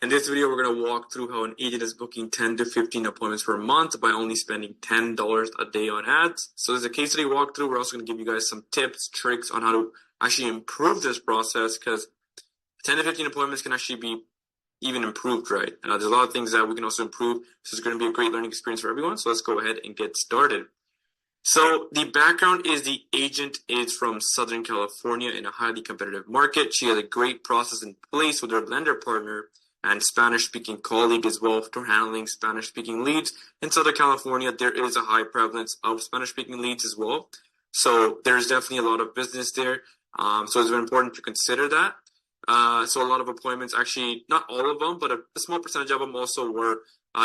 In this video, we're going to walk through how an agent is booking 10 to 15 appointments per month by only spending $10 a day on ads. So as a case study walkthrough, we're also going to give you guys some tips, tricks on how to actually improve this process, because 10 to 15 appointments can actually be even improved, right? There's a lot of things that we can also improve. This is going to be a great learning experience for everyone. So let's go ahead and get started. So the background is the agent is from Southern California in a highly competitive market. She has a great process in place with her lender partner and Spanish-speaking colleague as well for handling Spanish-speaking leads. In Southern California, there is a high prevalence of Spanish-speaking leads as well. So there's definitely a lot of business there. So it's very important to consider that. So a lot of appointments, actually, not all of them, but a small percentage of them also were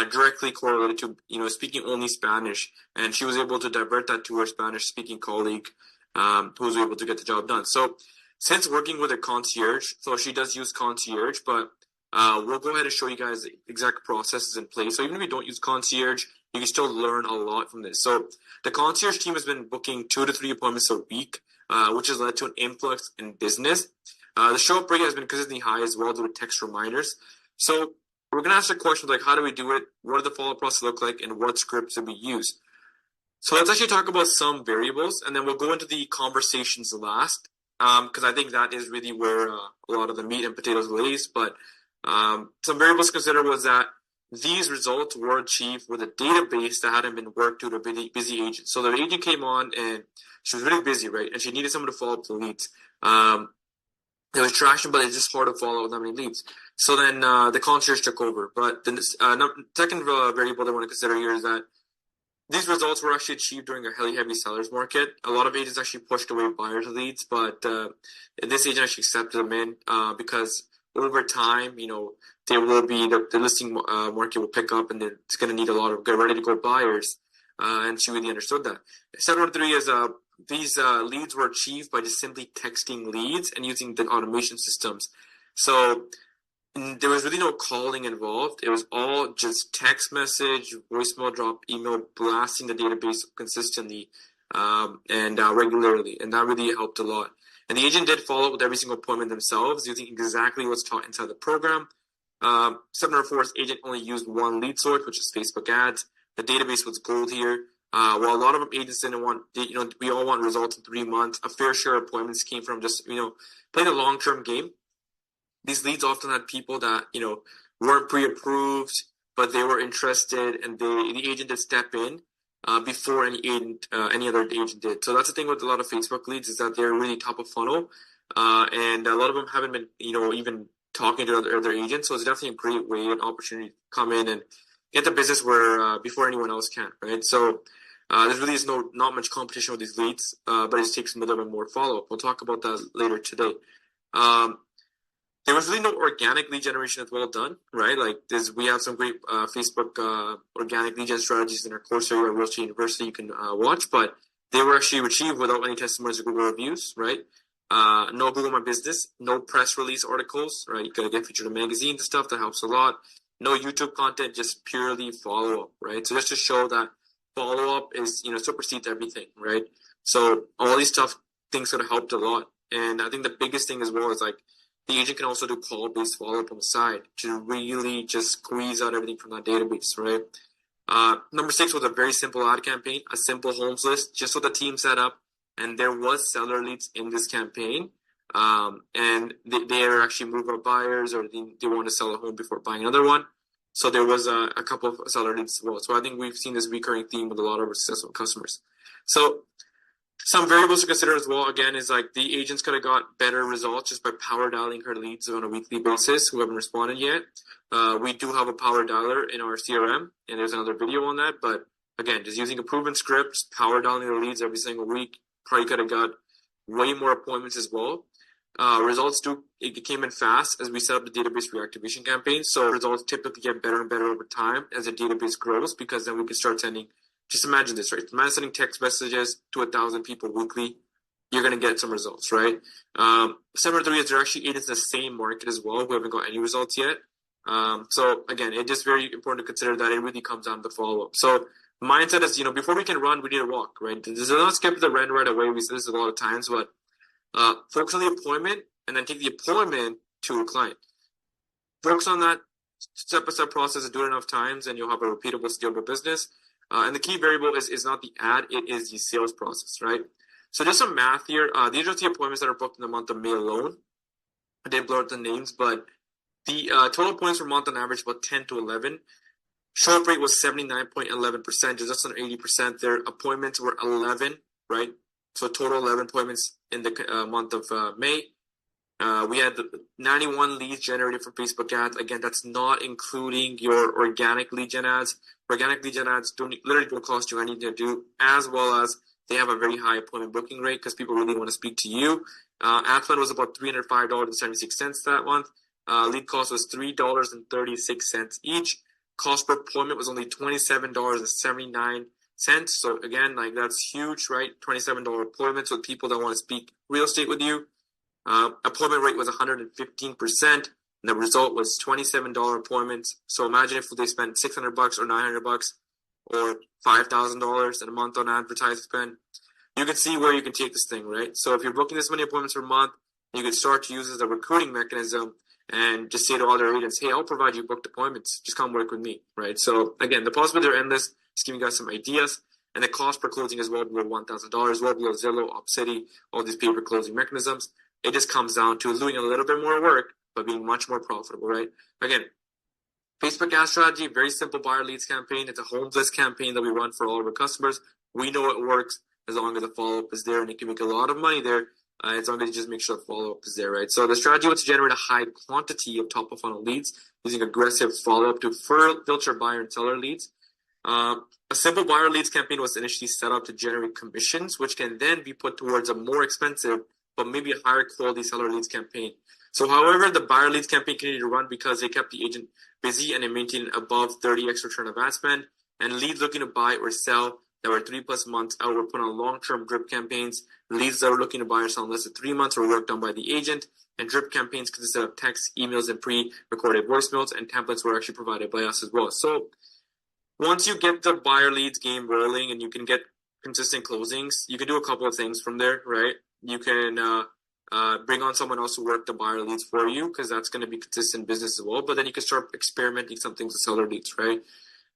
directly correlated to, speaking only Spanish. And she was able to divert that to her Spanish-speaking colleague, who was able to get the job done. So since working with a concierge, so she does use concierge, but we'll go ahead and show you guys the exact processes in place. So even if you don't use concierge, you can still learn a lot from this. So the concierge team has been booking 2 to 3 appointments a week, which has led to an influx in business. The show-up rate has been consistently high as well due to text reminders. So we're going to ask the questions like, how do we do it? What do the follow-up process look like? And what scripts do we use? So let's actually talk about some variables, and then we'll go into the conversations last, because I think that is really where a lot of the meat and potatoes lays. But some variables to consider was that these results were achieved with a database that hadn't been worked due to a busy agent. So the agent came on and she was really busy, right? And she needed someone to follow up the leads. There was traction, but it's just hard to follow with that many leads. So then the concierge took over. But the second variable that I want to consider here is that these results were actually achieved during a heavy seller's market. A lot of agents actually pushed away buyers' leads, but this agent actually accepted them in because over time, there will be the listing market will pick up, and it's going to need a lot of ready to go buyers. And she really understood that. Step number 3 is these leads were achieved by just simply texting leads and using the automation systems. So there was really no calling involved. It was all just text message, voicemail drop, email, blasting the database consistently and regularly. And that really helped a lot. And the agent did follow up with every single appointment themselves, using exactly what's taught inside the program. Step number 4 is agent only used one lead source, which is Facebook ads. The database was gold here. While a lot of them agents didn't want, we all want results in 3 months. A fair share of appointments came from just, playing a long-term game. These leads often had people that, weren't pre-approved, but they were interested, and the agent did step in before any other agent did. So that's the thing with a lot of Facebook leads, is that they're really top of funnel, and a lot of them haven't been, even talking to other agents. So it's definitely a great way, an opportunity to come in and get the business where before anyone else can, right? So there really is not much competition with these leads, but it just takes a little bit more follow-up. We'll talk about that later today. There was really no organic lead generation as well done, right? Like we have some great Facebook organic lead gen strategies in our course area at Real Estate University you can watch, but they were actually achieved without any testimonials or Google reviews, right? No Google My Business, no press release articles, right? You gotta get featured in magazines and stuff. That helps a lot. No YouTube content, just purely follow-up, right? So just to show that follow-up is, supersedes everything, right? So all these things could have helped a lot. And I think the biggest thing as well is like, the agent can also do call-based follow-up on the side to really just squeeze out everything from that database, right? Number 6 was a very simple ad campaign, a simple homes list, just so the team set up. And there was seller leads in this campaign. And they are actually move-up buyers, or they want to sell a home before buying another one. So there was a couple of seller leads as well. So I think we've seen this recurring theme with a lot of our successful customers. So some variables to consider as well, again, is like the agents could have got better results just by power dialing her leads on a weekly basis who haven't responded yet. We do have a power dialer in our CRM, and there's another video on that. But again, just using a proven script, power dialing the leads every single week, probably could have got way more appointments as well. Results it came in fast as we set up the database reactivation campaign. So results typically get better and better over time as the database grows, because then we can start sending. Just imagine this, right? Imagine sending text messages to 1,000 people weekly. You're going to get some results, right? Step number 3 is there are actually agents in the same market as well who haven't got any results yet. So again, it's just very important to consider that it really comes down to the follow-up. So mindset is, before we can run, we need to walk, right? This is not skip the run right away. We say this a lot of times, but focus on the appointment and then take the appointment to a client. Focus on that step-by-step process, do it enough times, and you'll have a repeatable, scalable business. And the key variable is not the ad, it is the sales process, right? So just some math here. These are the appointments that are booked in the month of May alone. I didn't blur out the names, but the total appointments per month on average about 10 to 11. Show up rate was 79.11%, just under 80%. Their appointments were 11, right? So total 11 appointments in the month of May. We had 91 leads generated from Facebook ads. Again, that's not including your organic lead gen ads. Organic lead gen ads literally don't cost you anything to do, as well as they have a very high appointment booking rate because people really want to speak to you. Ad spend was about $305.76 that month. Lead cost was $3.36 each. Cost per appointment was only $27.79. So again, like that's huge, right? $27 appointments with people that want to speak real estate with you. Appointment rate was 115%. And the result was $27 appointments. So imagine if they spent $600 or $900 or $5,000 in a month on advertising spend. You can see where you can take this thing, right? So if you're booking this many appointments per month, you can start to use it as a recruiting mechanism and just say to other agents, hey, I'll provide you booked appointments. Just come work with me, right? So again, the possibilities are endless. Just giving you guys some ideas. And the cost per closing is well below $1,000, well below Zillow, Opcity, all these pay-per-closing mechanisms. It just comes down to doing a little bit more work, but being much more profitable, right? Again, Facebook ad strategy, very simple buyer leads campaign. It's a homes list campaign that we run for all of our customers. We know it works as long as the follow-up is there, and you can make a lot of money there as long as you just make sure the follow-up is there, right? So the strategy was to generate a high quantity of top-of-funnel leads using aggressive follow-up to filter buyer and seller leads. A simple buyer leads campaign was initially set up to generate commissions, which can then be put towards a more expensive but maybe a higher quality seller leads campaign. So however, the buyer leads campaign continued to run because they kept the agent busy and they maintained above 30x return of ad spend. And leads looking to buy or sell that were 3+ months out were put on long-term drip campaigns. Leads that were looking to buy or sell in less than 3 months were worked on by the agent. And drip campaigns consisted of text, emails, and pre-recorded voicemails, and templates were actually provided by us as well. So once you get the buyer leads game rolling and you can get consistent closings, you can do a couple of things from there, right? You can bring on someone else to work the buyer leads for you because that's going to be consistent business as well. But then you can start experimenting some things with seller leads, right?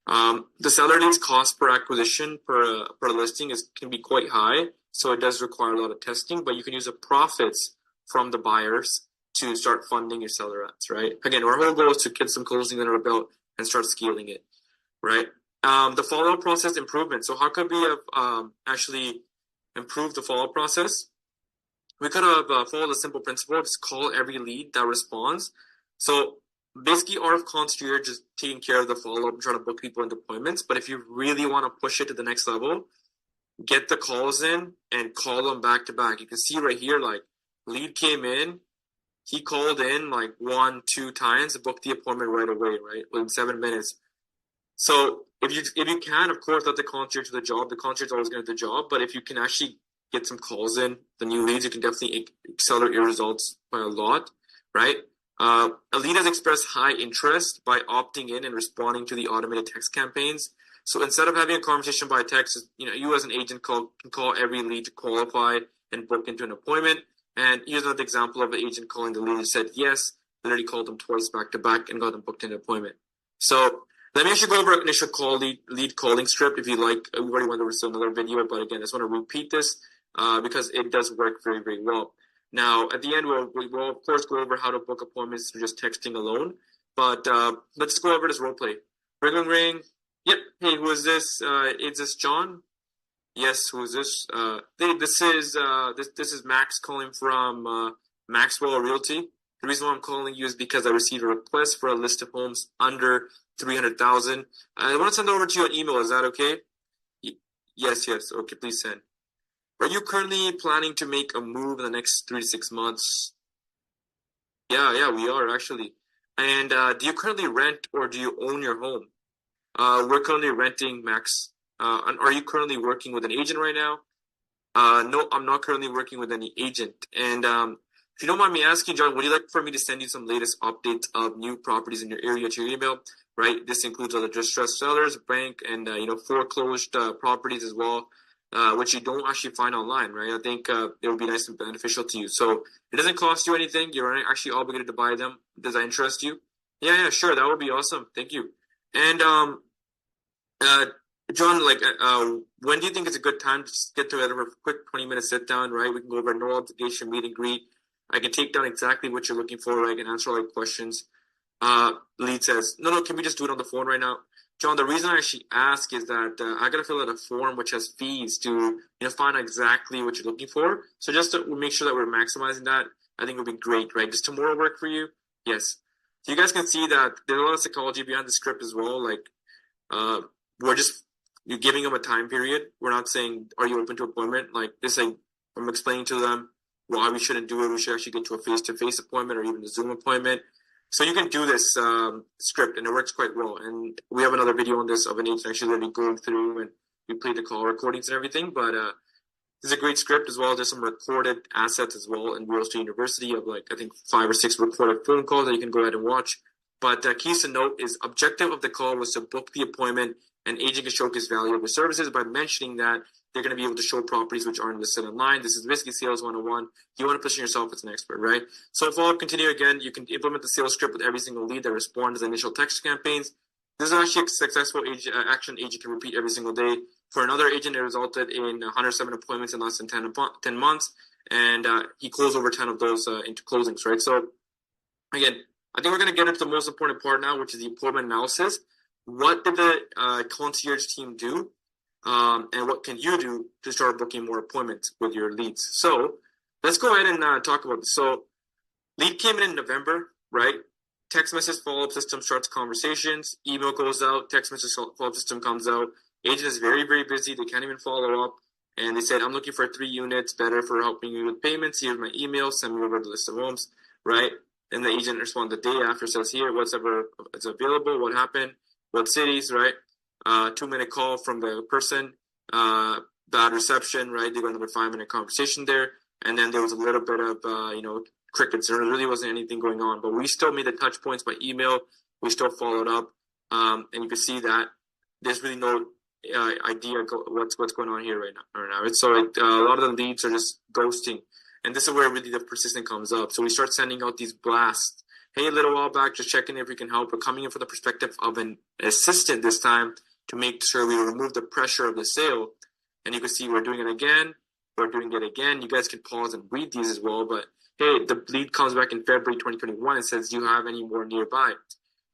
The seller leads cost per acquisition per listing can be quite high, so it does require a lot of testing. But you can use the profits from the buyers to start funding your seller ads, right? Again, our whole goal is to get some closing under our belt and start scaling it, right? The follow-up process improvement. So how could we have actually improved the follow-up process? We could have followed a simple principle, just call every lead that responds. So basically, RF concierge is taking care of the follow-up and trying to book people into appointments. But if you really want to push it to the next level, get the calls in and call them back to back. You can see right here, like lead came in, he called in like 1-2 times to book the appointment right away, right? Within 7 minutes. So if you can, of course, let the concierge do the job. The concierge is always going to do the job. But if you can actually get some calls in, the new leads, you can definitely accelerate your results by a lot, right? A lead has expressed high interest by opting in and responding to the automated text campaigns. So instead of having a conversation by text, you as an agent can call every lead to qualify and book into an appointment. And here's another example of an agent calling the lead and said yes, literally called them twice back to back and got them booked into an appointment. So let me actually go over initial lead calling script if you like. We already went over another video, but again, I just want to repeat this because it does work very, very well. Now, at the end, we'll of course go over how to book appointments through just texting alone. But let's go over this role play. Ring, ring. Yep. Hey, who is this? Is this John? Yes. Who is this? Hey, this is Max calling from Maxwell Realty. The reason why I'm calling you is because I received a request for a list of homes under 300,000. I want to send over to you an email. Is that okay? Yes. Okay, please send. Are you currently planning to make a move in the next 3 to 6 months? Yeah, we are actually. And do you currently rent or do you own your home? We're currently renting, Max. And are you currently working with an agent right now? No, I'm not currently working with any agent. And if you don't mind me asking, John, would you like for me to send you some latest updates of new properties in your area to your email? Right, this includes other distressed sellers, bank, and foreclosed properties as well. Which you don't actually find online, right? I think it would be nice and beneficial to you. So it doesn't cost you anything. You're actually obligated to buy them. Does that interest you? Yeah, sure. That would be awesome. Thank you. And uh, John, like, when do you think is a good time to just get together for a quick 20-minute sit down, right? We can go over no obligation meet and greet. I can take down exactly what you're looking for. I can answer all your questions. Lead says, no, can we just do it on the phone right now? John, the reason I actually ask is that I gotta fill out a form which has fees to find out exactly what you're looking for. So just to make sure that we're maximizing that, I think it would be great, right? Does tomorrow work for you? Yes. So you guys can see that there's a lot of psychology behind the script as well. Like, uh, we're just you're giving them a time period. We're not saying, are you open to appointment? Like, just saying, I'm explaining to them why we shouldn't do it. We should actually get to a face-to-face appointment or even a Zoom appointment. So you can do this script, and it works quite well. And we have another video on this of an agent actually literally going through, and we played the call recordings and everything. But this is a great script as well. There's some recorded assets as well in Real Estate University of like I think 5 or 6 recorded phone calls that you can go ahead and watch. But keys to note is objective of the call was to book the appointment, and agent can showcase value of the services by mentioning that they're going to be able to show properties which aren't listed online. This is basically sales 101. You want to position yourself as an expert, right? So follow up, continue again. You can implement the sales script with every single lead that responds to the initial text campaigns. This is actually a successful action agent can repeat every single day. For another agent, it resulted in 107 appointments in less than 10 months, and he closed over 10 of those into closings, right? So again, I think we're going to get into the most important part now, which is the appointment analysis. What did the concierge team do? And what can you do to start booking more appointments with your leads? So let's go ahead and talk about this. So lead came in November, right? Text message follow-up system starts conversations. Email goes out. Text message follow-up system comes out. Agent is very, very busy. They can't even follow up. And they said, I'm looking for 3 units, better for helping you with payments. Here's my email. Send me over the list of homes, right? And the agent responds the day after, says, here, whatever is available, what happened, what cities, right? 2-minute call from the person, bad reception, right? They got another 5-minute conversation there. And then there was a little bit of, crickets. There really wasn't anything going on, but we still made the touch points by email. We still followed up. And you can see that there's really no idea what's going on here right now. So a lot of the leads are just ghosting. And this is where really the persistent comes up. So we start sending out these blasts. Hey, a little while back, just checking if we can help. We're coming in from the perspective of an assistant this time to make sure we remove the pressure of the sale. And you can see we're doing it again. We're doing it again. You guys can pause and read these as well. But hey, the lead comes back in February 2021 and says, do you have any more nearby?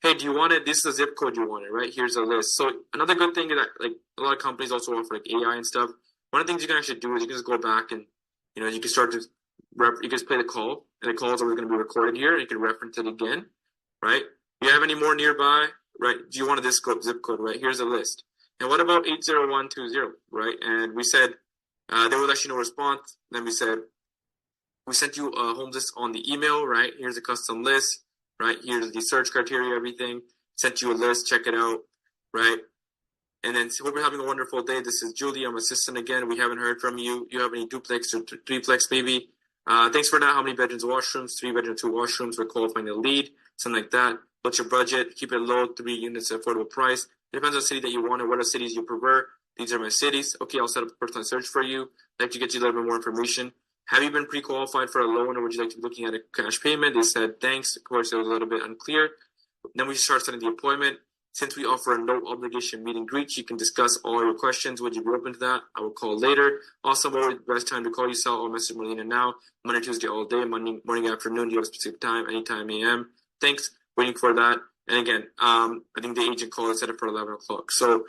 Hey, do you want it? This is the zip code you want it, right? Here's a list. So another good thing is that like a lot of companies also offer like AI and stuff. One of the things you can actually do is you can just go back and you can start to you can just play the call, and the call is always going to be recorded here, and you can reference it again, right? Do you have any more nearby, right? Do you want this zip code, right? Here's a list. And what about 80120, right? And we said there was actually no response. Then we said we sent you a home list on the email, right? Here's a custom list, right? Here's the search criteria, everything. Sent you a list, check it out, right? And then hope you're having a wonderful day. This is Julie. I'm assistant again. We haven't heard from you. You have any duplex or threeplex maybe? Thanks for that. How many bedrooms, washrooms? 3 bedrooms, 2 washrooms. We're qualifying the lead, something like that. What's your budget? Keep it low, 3 units, affordable price. It depends on the city that you want and what are cities you prefer. These are my cities. Okay, I'll set up a personal search for you. I'd like to get you a little bit more information. Have you been pre-qualified for a loan, or would you like to be looking at a cash payment? They said, thanks. Of course, it was a little bit unclear. Then we start setting the appointment. Since we offer a no obligation meet and greet, you can discuss all your questions. Would you be open to that? I will call later. Also, the best time to call you, Sal, or message Melina now. Monday, Tuesday, all day. Morning, afternoon. Do you have a specific time? Anytime AM. Thanks. Waiting for that. And again, I think the agent called and set it for 11 o'clock. So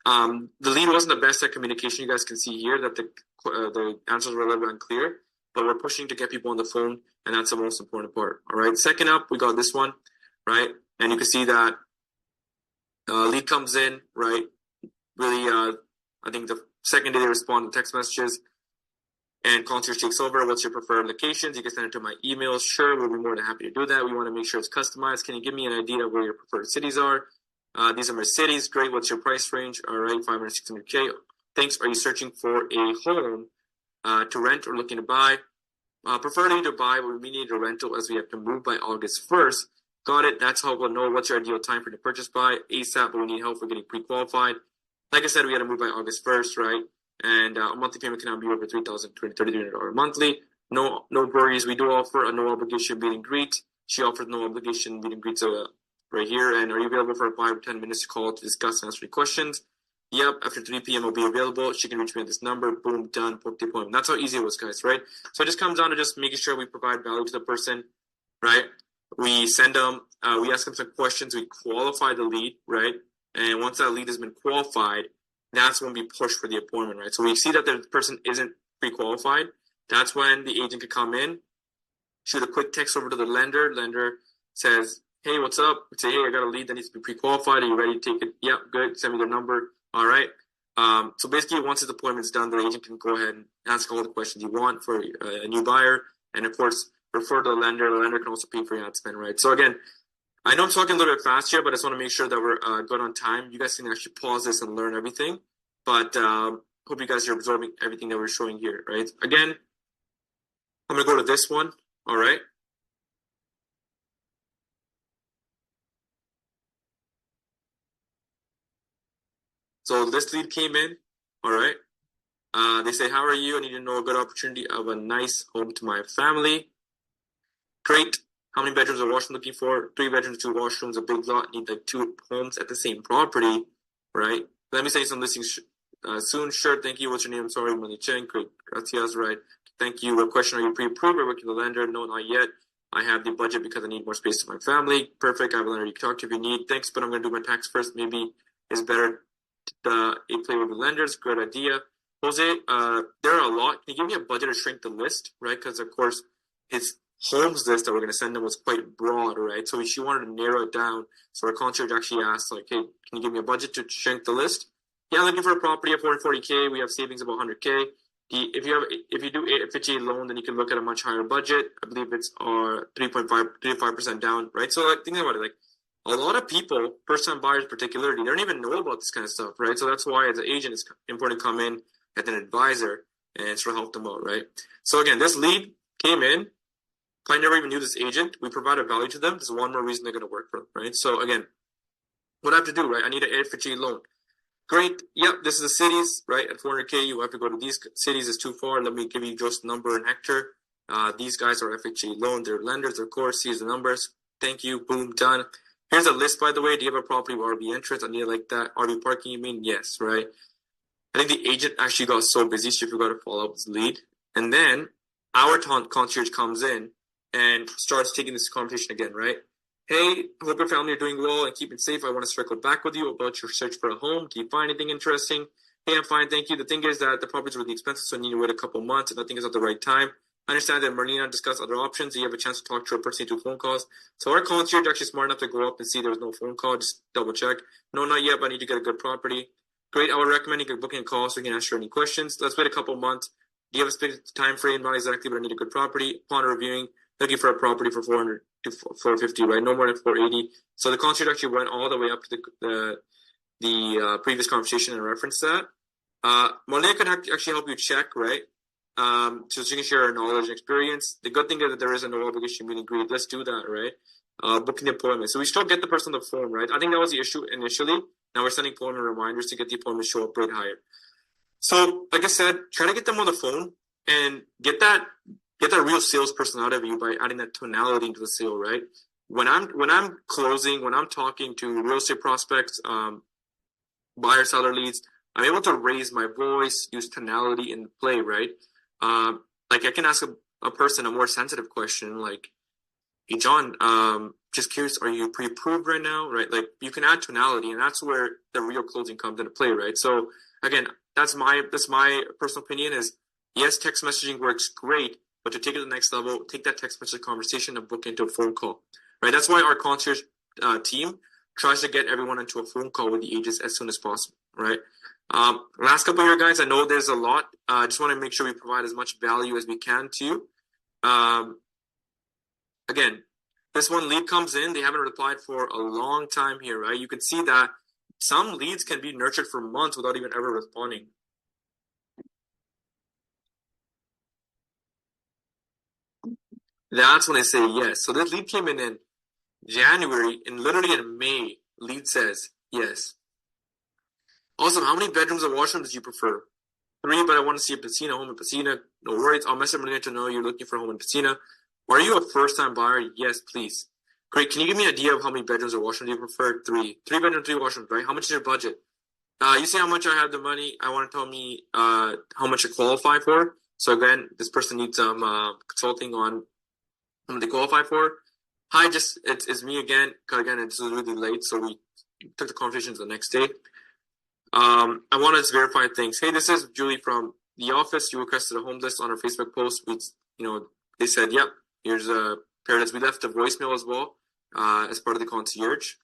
the lead wasn't the best at communication. You guys can see here that the answers were a little bit unclear, but we're pushing to get people on the phone, and that's the most important part. All right. Second up, we got this one, right? And you can see that lead comes in, right? Really, I think the second day they respond to text messages, and concierge takes over. What's your preferred locations? You can send it to my email. Sure, we'll be more than happy to do that. We want to make sure it's customized. Can you give me an idea of where your preferred cities are? These are my cities. Great. What's your price range? All right, 500, 600K. Thanks. Are you searching for a home to rent or looking to buy? Preferably to buy, but we need a rental as we have to move by August 1st. Got it. That's how we'll know what's your ideal time for the purchase by ASAP, but we need help for getting pre-qualified. Like I said, we had to move by August 1st, right? And a monthly payment cannot be over $3,300 monthly. No worries. We do offer a no obligation meet and greet. She offers no obligation meet and greets right here. And are you available for 5 or 10 minutes to call to discuss and answer any questions? Yep, after 3 p.m. I'll be available. She can reach me at this number. Boom, done, book the appointment. That's how easy it was, guys, right? So it just comes down to just making sure we provide value to the person, right? We send them, we ask them some questions, we qualify the lead, right? And once that lead has been qualified, that's when we push for the appointment, right? So we see that the person isn't pre-qualified. That's when the agent can come in, shoot a quick text over to the lender. Lender says, hey, what's up? We say, hey, I got a lead that needs to be pre-qualified. Are you ready to take it? Yep, good. Send me their number. All right. So basically, once his appointment's done, the agent can go ahead and ask all the questions you want for a new buyer. And of course, refer to the lender. The lender can also pay for your ad spend, right? So again, I know I'm talking a little bit fast here, but I just want to make sure that we're good on time. You guys can actually pause this and learn everything. But hope you guys are absorbing everything that we're showing here, right? Again, I'm going to go to this one. All right. So this lead came in. All right. They say, how are you? I need to know a good opportunity of a nice home to my family. Great. How many bedrooms or washroom looking for? 3 bedrooms, 2 washrooms, a big lot. Need like 2 homes at the same property, right? Let me say some listings soon. Sure. Thank you. What's your name? Sorry, Money Chen. Great. Gracias. Right. Thank you. What question? Are you pre-approved or working with the lender? No, not yet. I have the budget because I need more space to my family. Perfect. I have a lender you can talk to if you need. Thanks, but I'm going to do my tax first. Maybe it's better to play with the lenders. Good idea. Jose, there are a lot. Can you give me a budget to shrink the list, right? Because, of course, his homes list that we're going to send them was quite broad, right? So she wanted to narrow it down. So our concierge actually asked, like, hey, can you give me a budget to shrink the list? Yeah, looking for a property of 440K. We have savings about 100K. If you do a FHA loan, then you can look at a much higher budget. I believe it's 3.5% down, right? So like, think about it, like a lot of people, first-time buyers particularly, they don't even know about this kind of stuff, right? So that's why as an agent, it's important to come in as an advisor and sort of help them out, right? So again, this lead came in. Client never even knew this agent. We provided value to them. There's one more reason they're going to work for them, right? So again, what I have to do, right? I need an FHA loan. Great. Yep, this is the cities, right? At 400K, you have to go to these cities. It's too far. Let me give you just number and Hector. These guys are FHA loan. They're lenders. Of course, here's the numbers. Thank you. Boom, done. Here's a list, by the way. Do you have a property with RV entrance? I need it like that. RV parking, you mean? Yes, right? I think the agent actually got so busy, she forgot to follow up with his lead. And then our concierge comes in and starts taking this conversation again, right? Hey, hope your family are doing well and keeping safe. I want to circle back with you about your search for a home. Do you find anything interesting? Hey, I'm fine, thank you. The thing is that the property is really expensive, so I need to wait a couple months, and nothing is at the right time. I understand that Marina discussed other options. Do you have a chance to talk to her person through phone calls? So our concierge actually smart enough to go up and see there was no phone call. Just double check. No, not yet, but I need to get a good property. Great. I would recommend you can book in a call so you can answer any questions. Let's wait a couple months. Do you have a specific time frame? Not exactly, but I need a good property. Upon reviewing, looking for a property for 400 to 450, right? No more than 480. So the concierge actually went all the way up to the previous conversation and referenced that. Monia can actually help you check, right? So she can share her knowledge and experience. The good thing is that there is a no obligation meeting agreed. Let's do that, right? Booking the appointment. So we still get the person on the phone, right? I think that was the issue initially. Now we're sending appointment reminders to get the appointment show up rate higher. So, like I said, try to get them on the phone and get that real salesperson out of you by adding that tonality into the sale, right? When I'm closing, when I'm talking to real estate prospects, buyer seller leads, I'm able to raise my voice, use tonality in the play, right? Like I can ask a person a more sensitive question, like, hey John, just curious, are you pre-approved right now, right? Like you can add tonality, and that's where the real closing comes into play, right? So again, that's my personal opinion is yes, text messaging works great, but to take it to the next level, take that text message conversation and book into a phone call, right? That's why our concierge team tries to get everyone into a phone call with the agents as soon as possible, right? Last couple of years, guys, I know there's a lot. I just want to make sure we provide as much value as we can to you. Again, this one lead comes in, they haven't replied for a long time here, right? You can see that some leads can be nurtured for months without even ever responding. That's when I say yes. So this lead came in January, and literally in May, lead says yes. Awesome. How many bedrooms and washrooms do you prefer? 3, but I want to see a piscina, home in piscina. No worries. I'll message Marina to know you're looking for a home in piscina. Are you a first-time buyer? Yes, please. Great. Can you give me an idea of how many bedrooms or washrooms you prefer? Three. 3 bedroom, 3 washrooms, right? How much is your budget? You see how much I have the money. I want to tell me how much I qualify for. So again, this person needs some consulting on how much they qualify for. Hi, it's me again. Cause again, it's really late, so we took the conversation to the next day. I want to just verify things. Hey, this is Julie from the office. You requested a home list on our Facebook post. They said, yep, here's a paradise. We left a voicemail as well as part of the concierge.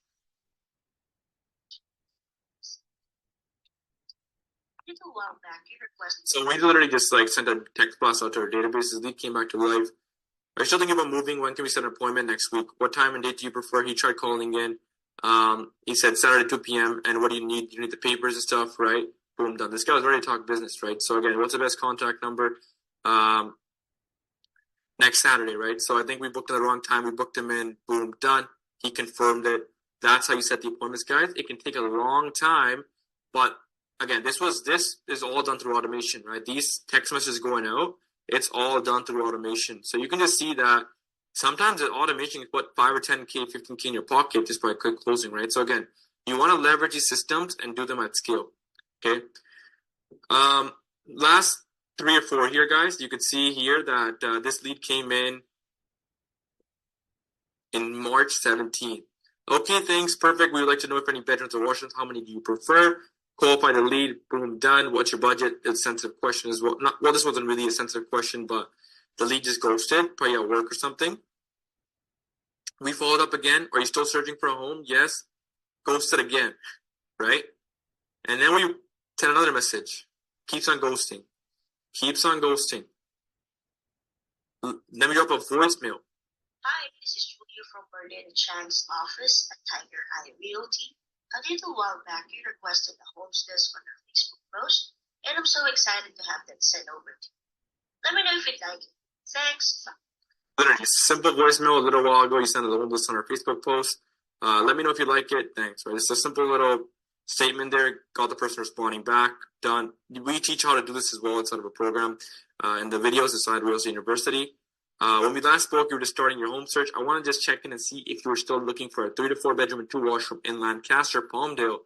So we literally just sent a text blast out to our databases. Lead came back to life. Are you still thinking about moving? When can we set an appointment next week? What time and date do you prefer? He tried calling in. He said Saturday 2 p.m. And what do you need? You need the papers and stuff, right? Boom, done. This guy was ready to talk business, right? So again, what's the best contact number? Next Saturday, right? So I think we booked at the wrong time. We booked him in. Boom, done. He confirmed it. That's how you set the appointments, guys. It can take a long time, but again, this is all done through automation, right? These text messages going out, it's all done through automation. So you can just see that sometimes the automation can put 5 or 10K, 15K in your pocket just by quick closing, right? So again, you want to leverage these systems and do them at scale, okay? Last 3 or 4 here, guys. You can see here that this lead came in March 17th. Okay, thanks. Perfect. We would like to know if any bedrooms or washrooms. How many do you prefer? Qualify the lead. Boom, done. What's your budget? It's a sensitive question as well. This wasn't really a sensitive question, but the lead just ghosted, probably at work or something. We followed up again. Are you still searching for a home? Yes. Ghosted again, right? And then we sent another message. Keeps on ghosting. Keeps on ghosting. Then we drop a voicemail. Hi, this is Julia from Berlin Chang's office at Tiger Eye Realty. A little while back, you requested a homes list on our Facebook post, and I'm so excited to have that sent over to you. Let me know if you'd like it. Thanks. Literally, simple voicemail a little while ago. You sent a home list on our Facebook post. Let me know if you like it. Thanks. Right? It's a simple little statement there. Got the person responding back. Done. We teach how to do this as well inside of a program. In the videos inside Real Estate University. When we last spoke, you were just starting your home search. I want to just check in and see if you were still looking for a 3 to 4 bedroom and 2 washroom in Lancaster, Palmdale.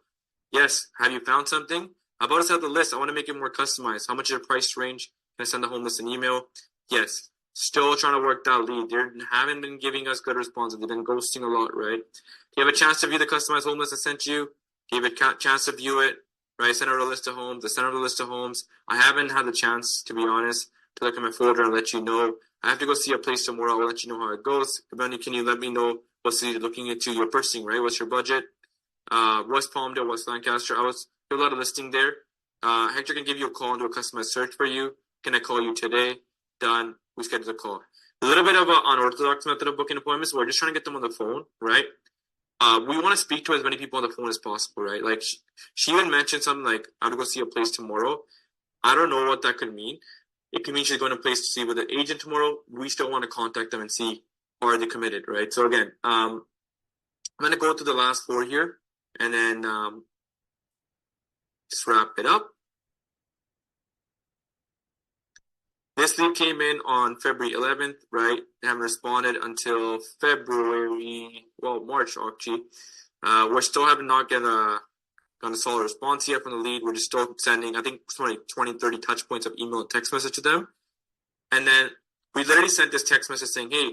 Yes. Have you found something? How about us have the list? I want to make it more customized. How much is your price range? Can I send the home list an email? Yes. Still trying to work that lead. They haven't been giving us good responses. They've been ghosting a lot, right? Do you have a chance to view the customized home list I sent you? Do you have a chance to view it? Right? Send out a list of homes. I sent out a list of homes. I haven't had the chance, to be honest, to look at my folder and let you know. I have to go see a place tomorrow. I'll let you know how it goes. Benny, can you let me know what city you're looking into? You're purchasing, right? What's your budget? West Palmdale, West Lancaster. There's a lot of listing there. Hector can give you a call and do a customized search for you. Can I call you today? Done. We schedule a call. A little bit of an unorthodox method of booking appointments. We're just trying to get them on the phone, right? We want to speak to as many people on the phone as possible, right? Like she even mentioned something like, I'm going to go see a place tomorrow. I don't know what that could mean. It could mean she's going to a place to see with an agent tomorrow. We still want to contact them and see, are they committed, right? So again, I'm going to go through the last 4 here and then just wrap it up. This lead came in on February 11th, right? They haven't responded until March actually. We're still haven't not gotten a solid response yet from the lead. We're just still sending, I think, 20, 30 touch points of email and text message to them. And then we literally sent this text message saying, hey,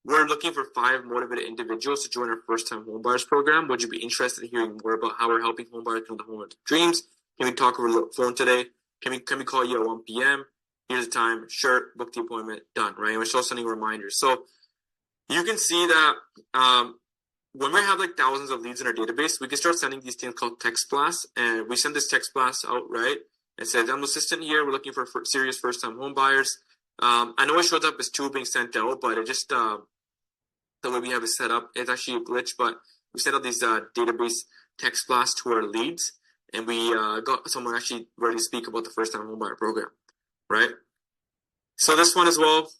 we're looking for 5 motivated individuals to join our first-time homebuyers program. Would you be interested in hearing more about how we're helping homebuyers build the home of their dreams? Can we talk over the phone today? Can we call you at 1 p.m.? Here's the time. Sure. Book the appointment. Done. Right. And we're still sending reminders. So you can see that when we have thousands of leads in our database, we can start sending these things called text blasts. And we send this text blast out, right? It says, I'm assistant here. We're looking for serious first-time home buyers. I know it shows up as 2 being sent out, but it just the way we have it set up, it's actually a glitch. But we sent out these database text blasts to our leads, and we got someone actually ready to speak about the first-time home buyer program. Right? So this one as well.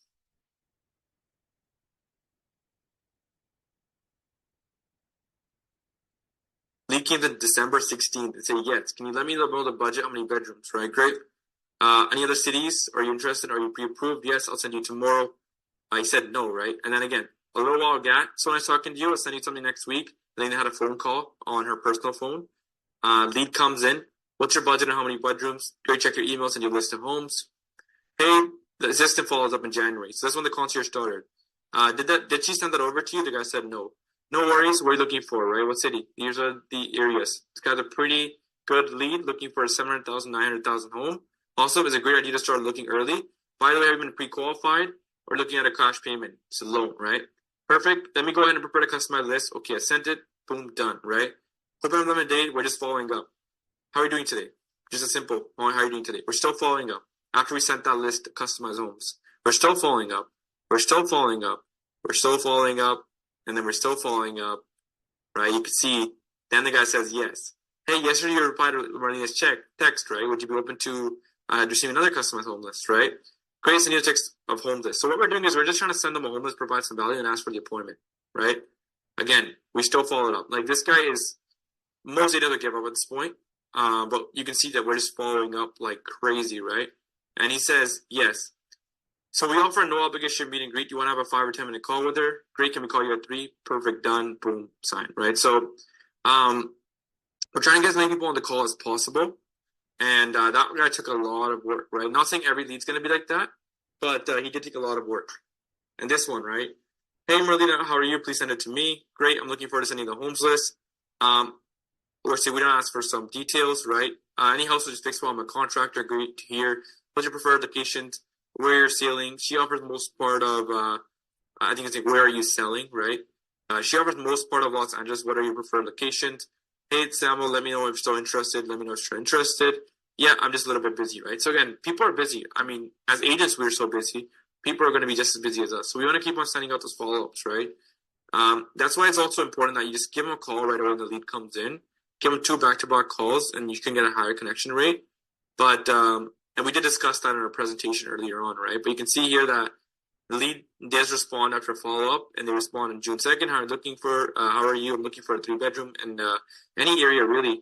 Lead came in December 16th and said, yes, can you let me know about the budget? How many bedrooms? Right? Great. Any other cities? Are you interested? Are you pre-approved? Yes, I'll send you tomorrow. I said no, right? And then again, a little while back, so I was talking to you, I'll send you something next week. And then they had a phone call on her personal phone. Lead comes in. What's your budget and how many bedrooms? Go check your emails and your list of homes. Hey, the assistant follows up in January. So that's when the concierge started. Did she send that over to you? The guy said no. No worries. What are you looking for, right? What city? These are the areas. This guy's a pretty good lead, looking for a 700,000, 900,000 home. Also, it's a great idea to start looking early. By the way, have you been pre-qualified or looking at a cash payment? It's a loan, right? Perfect. Let me go ahead and prepare to customize the list. Okay, I sent it. Boom, done, right? Hope I'm having a day. We're just following up. How are you doing today? Just a simple, how are you doing today? We're still following up. After we sent that list to customize homes, we're still following up. We're still following up. We're still following up. And then we're still following up, right? You can see, then the guy says yes. Hey, yesterday you replied to running this text, right? Would you be open to receiving another customized home list, right? Create a new text of home list. So what we're doing is we're just trying to send them a home list, provide some value, and ask for the appointment, right? Again, we still followed up. Like this guy is, mostly doesn't give up at this point, but you can see that we're just following up like crazy, right? And he says yes. So we offer a no obligation meet and greet. You want to have a 5 or 10 minute call with her? Great. Can we call you at 3? Perfect. Done. Boom. Sign. Right. So, we're trying to get as many people on the call as possible. And, that guy took a lot of work, right? Not saying every lead's going to be like that, but, he did take a lot of work. And this one, right? Hey, Merlina, how are you? Please send it to me. Great. I'm looking forward to sending the homes list. Or say we don't ask for some details, right? Any house is just fixed while I'm a contractor. Great to hear. What's your preferred location? Where you're selling. She offers most part of, I think it's like, where are you selling, right? She offers most part of Los Angeles. What are your preferred locations? Hey, it's Samuel. Let me know if you're still interested. Let me know if you're interested. Yeah, I'm just a little bit busy, right? So again, people are busy. I mean, as agents, we're so busy. People are going to be just as busy as us. So we want to keep on sending out those follow-ups, right? That's why it's also important that you just give them a call right away when the lead comes in. Give them 2 back-to-back calls, and you can get a higher connection rate. But, and we did discuss that in our presentation earlier on, right? But you can see here that the lead does respond after follow-up, and they respond on June 2nd. How are you looking for? How are you? I'm looking for a 3-bedroom and any area really.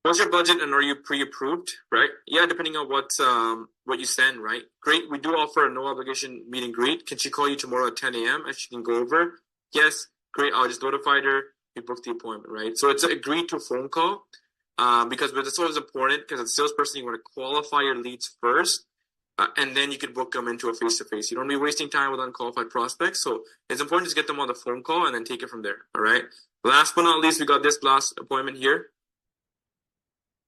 What's your budget, and are you pre-approved, right? Yeah, depending on what you send, right? Great. We do offer a no obligation meet and greet. Can she call you tomorrow at 10 a.m. and she can go over? Yes. Great. I'll just notify her. We book the appointment, right? So it's an agreed to phone call. Because it's always important because as a salesperson, you want to qualify your leads first, and then you can book them into a face-to-face. You don't be wasting time with unqualified prospects. So it's important to just get them on the phone call and then take it from there. All right. Last but not least, we got this last appointment here.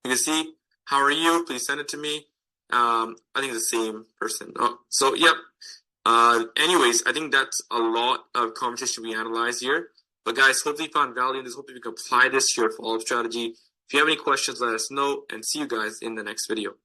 You can see, how are you? Please send it to me. I think it's the same person. Oh, so, yep. Anyways, I think that's a lot of conversation we analyze here. But guys, hopefully you found value in this. Hopefully you can apply this to your follow-up strategy. If you have any questions, let us know, and see you guys in the next video.